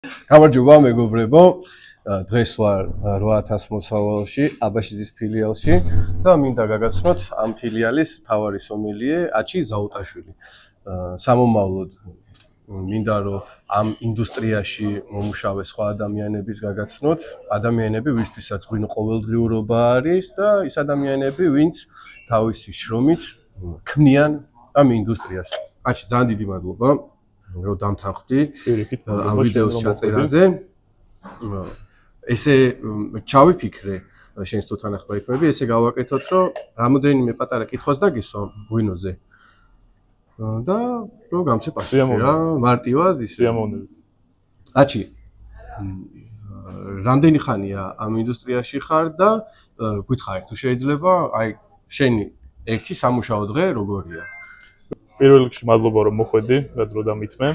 გამარჯობა მეგობრებო, დღეს ვარ 8000 მოსავალში, აბაშიძის ფილიალში და მინდა გაგაცნოთ ამ ფილიალის მთავარი სომელიე აჩი ზაუტაშვილი. სამომავლოდ მინდა რომ ამ ინდუსტრიაში მომუშავე სხვა ადამიანების გაგაცნოთ, ადამიანები ვისთვისაც ღვინო ყოველდღიურობა არის და ის ადამიანები, ვინც თავისი შრომით ქმნიან ამ ინდუსტრიას. აჩი ძალიან დიდი მადლობა. რომ დამთანხმდი ამ ვიდეოს ჩაწერაზე. ესე ჩავიფიქრე შენს თუ თანახმად იქნები, ესე გავაკეთოთ, რომ რამოდენიმე პატარა კითხვას დაგისვამ ღვინოზე. და რომ გამცე პასუხი რა, მარტივად ისე სიამოვნებით. აჩი, რამდენი ხანია ამ ინდუსტრიაში ხარ და გითხარი თუ შეიძლება, აი შენი ერთი სამუშაო დღე როგორია? პირველ რიგში მადლობა რომ მოხვედი და დრო დამითმე.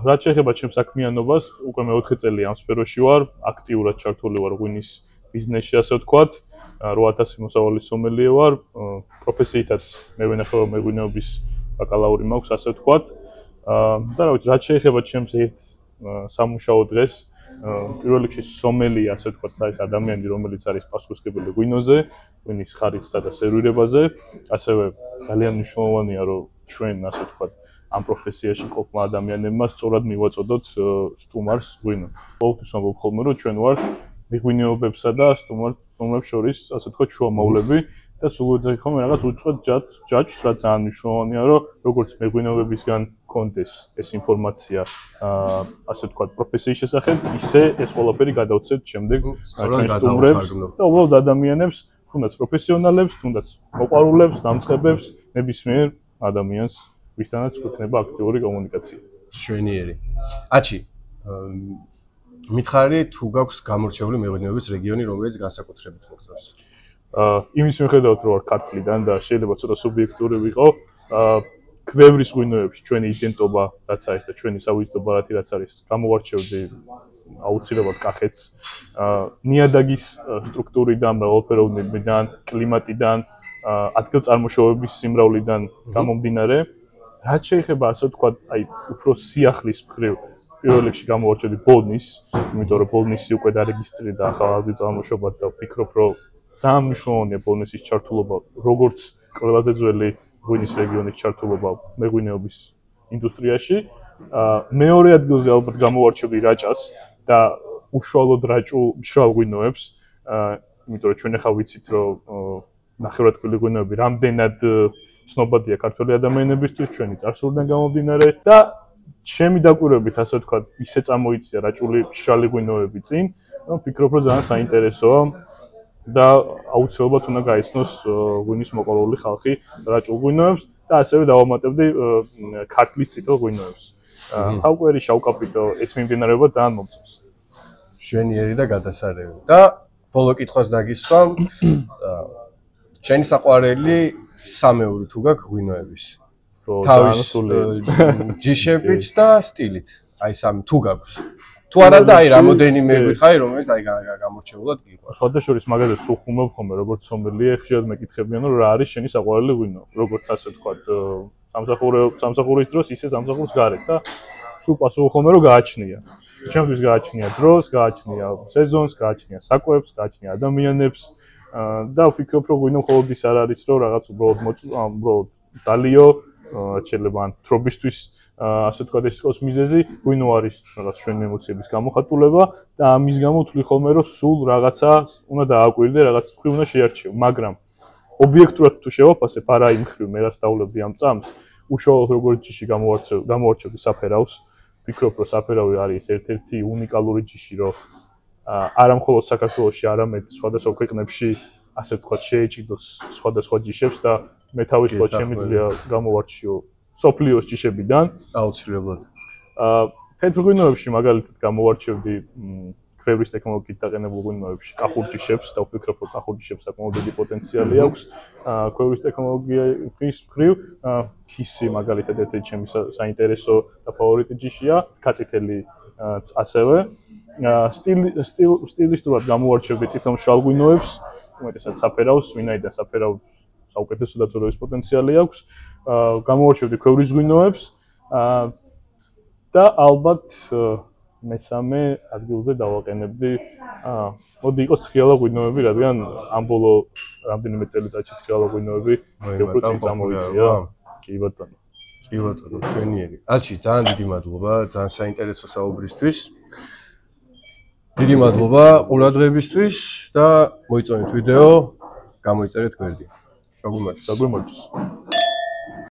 რაც შეეხება ჩემს საქმიანობას, უკვე მე 4 წელი ამ სფეროში ვარ, აქტიურად ჩართული ვარ ღვინის ბიზნესში, ასე ვთქვათ. 8000 მოსავალის სომელიე ვარ, პროფესიითაც მევენახეობა მეღვინეობის ბაკალავრი მაქვს, ასე ვთქვათ. და რაც შეეხება ჩემს ერთ სამუშაო დღეს, პირველ რიგში სომელიე, ასე ვთქვათ, არის ადამიანი, რომელიც არის პასუხისმგებელი ღვინოზე, ღვინის ხარისხსა და სერვირებაზე, ასევე ძალიან მნიშვნელოვანია, რომ ჩვენ, ასე ვთქვათ, ამ პროფესიაში ყოფნა ადამიანებმა სწორად მივაწოდოთ სტუმარს ღვინო. ყოველთვის ვამბობ ხოლმე, რომ ჩვენ ვართ მეღვინეობებსა და სტუმრებს შორის, ასე ვთქვათ, შუამავლები და სულ ეძახი ხოლმე რაღაც უწყვეტ ჯაჭვს, რაც ძალიან მნიშვნელოვანია, რომ როგორც მეღვინეობებისგან გქონდეს ეს ინფორმაცია, ასე ვთქვათ, პროფესიის შესახებ, ისე ეს ყველაფერი გადავცეთ შემდეგ ჩვენ სტუმრებს და უბრალოდ ადამიანებს, თუნდაც პროფესიონალებს, თუნდაც მოყვარულებს, დამწყებებს, ნებისმიერ ადამიანს, ვისთანაც გვექნება აქტიური კომუნიკაცია. შვენიერი. აჩი, მითხარი თუ გაქვს გამორჩეული მეღვინეობის რეგიონი, რომელიც განსაკუთრებით მოგწონს? იმის მიხედავთ, რომ ვარ ქართლიდან და შეიძლება ცოტა სუბიექტური ვიყო, ქვევრის ღვინოებში ჩვენი იდენტობა რაც არის და ჩვენი საუჯდობა რაც არის, გამოვარჩევდი აუცილებლად კახეთს. ნიადაგის სტრუქტურიდან, მრავალფეროვნებიდან, კლიმატიდან, ადგილწარმოშობების სიმრავლიდან გამომდინარე, რაც შეეხება ასე ვთქვათ, აი უფრო სიახლის მხრივ, პირველ რიგში გამოვარჩევდი ბოლნის, იმიტომ რომ ბოლნისი უკვე დარეგისტრირდა ახალ ადგილწარმოშობად და ვფიქრობ, რომ ძალიან მნიშვნელოვანია ბოლნისის ჩართულობა, როგორც ყველაზე ძველი ღვინის რეგიონის ჩართულობა მეღვინეობის ინდუსტრიაში. მეორე ადგილზე ალბათ გამოვარჩევდი რაჭას და უშუალოდ რაჭულ მშრალ ღვინოებს, იმიტომ რომ ჩვენ ახლა ვიცით, რომ ნახევრადკველი ღვინოები რამდენად ცნობადია ქართველი ადამიანებისთვის, ჩვენი წარსულიდან გამომდინარე და ჩემი დაკვირვებით, ასე ვთქვათ, ისე წამოიწია რაჭული მშრალი ღვინოები წინ, რომ ვფიქრობ, რომ ძალიან საინტერესოა და აუცილებლად უნდა გაიცნოს ღვინის მოყვარული ხალხი რაჭულ ღვინოებს და ასევე დავამატებდი ქართლის წითელ ღვინოებს. თავკვერი, შავკაპიტო, ეს მიმდინარეობა ძალიან მომწონს. შვენიერი და გადასარევი. და ბოლო კითხვას დაგისვამ, შენი საყვარელი სამეული თუ გაქვს ღვინოების? თავის ჯიშებით და სტილით. აი სამი თუ გაქვს. თუ არა და აი რამოდენიმე ვიხარი, რომელიც აი გამორჩეულად გიყვარს. სხვადასხვა მაგაზე სულ ხუმებ ხოლმე, როგორც სომელიე, ხშირად მეკითხებიან, რომ რა არის შენი საყვარელი ღვინო, როგორც ასე ვთქვათ, სამსახურის დროს, ისე სამსახურის გარეთ და სულ პასუხობ ხოლმე, რომ გააჩნია. ჩემთვის გააჩნია დროს, გააჩნია სეზონს, გააჩნია საკვებს, გააჩნია ადამიანებს და ვფიქრობ, რომ ღვინო მხოლოდ ის არ არის, რომ რაღაც უბრალოდ დალიო შეიძლება ან თრობისთვის ასე ვთქვათ ეს იყოს მიზეზი, ღვინო არის რაღაც ჩვენი ემოციების გამოხატულება და ამის გამო ვთვლი ხოლმე, რომ სულ რაღაცა უნდა დააკვირდე, რაღაც თქვი უნდა შეარჩიო, მაგრამ ობიექტურად თუ შევაფასებ, არა იმ ხრივ მე რაც დავლებდი ამ წამს, უშუალოდ როგორც ჯიში გამოვარჩევდი საფერავს, ვფიქრობ, რომ საფერავი არის ერთ-ერთი უნიკალური ჯიში, რომ არა მხოლოდ საქართველოში, არამედ სხვადასხვა ქვეყნებში ასე ვთქვათ შეეჭიდოს სხვადასხვა ჯიშებს და მე თავისუფლად შემიძლია გამოვარჩიო სოფლიოს ჯიშებიდან. აუცილებლად. თეთრ ღვინოებში მაგალითად გამოვარჩევდი ქვევრის ტექნოლოგიით დაყენებულ ღვინოებში კახურჯიშებს და ვფიქრობ, რომ კახურჯიშებს საკმაოდ დიდი პოტენციალი აქვს. ქვევრის ტექნოლოგიის მხრივ ქისი მაგალითად ერთ-ერთი ჩემი საინტერესო და ფავორიტი ჯიშია, კაწითელი ასევე. სტილისტურად გამოვარჩევდი წითელ-მშრალ ღვინოებს, უმეტესად საფერავს, ვინაიდან საფერავს საუკეთესო დაწვრილების პოტენციალი აქვს. გამოვარჩევდი ქვევრის ღვინოებს და ალბათ მესამე ადგილზე დავაყენებდი მოდი იყოს ცხიალა ღვინოები, რადგან ამ ბოლო რამდენიმე წელიწადში ცხიალა ღვინოები უფრო წინ წამოვიწია. კი ბატონო. კი ბატონო, ჩვენიერი. აჩი, ძალიან დიდი მადლობა, ძალიან საინტერესო საუბრისთვის. დიდი მადლობა ყურადღებისთვის და მოიწონეთ ვიდეო, გამოიწერეთ გვერდი. გაგვიმარჯოს.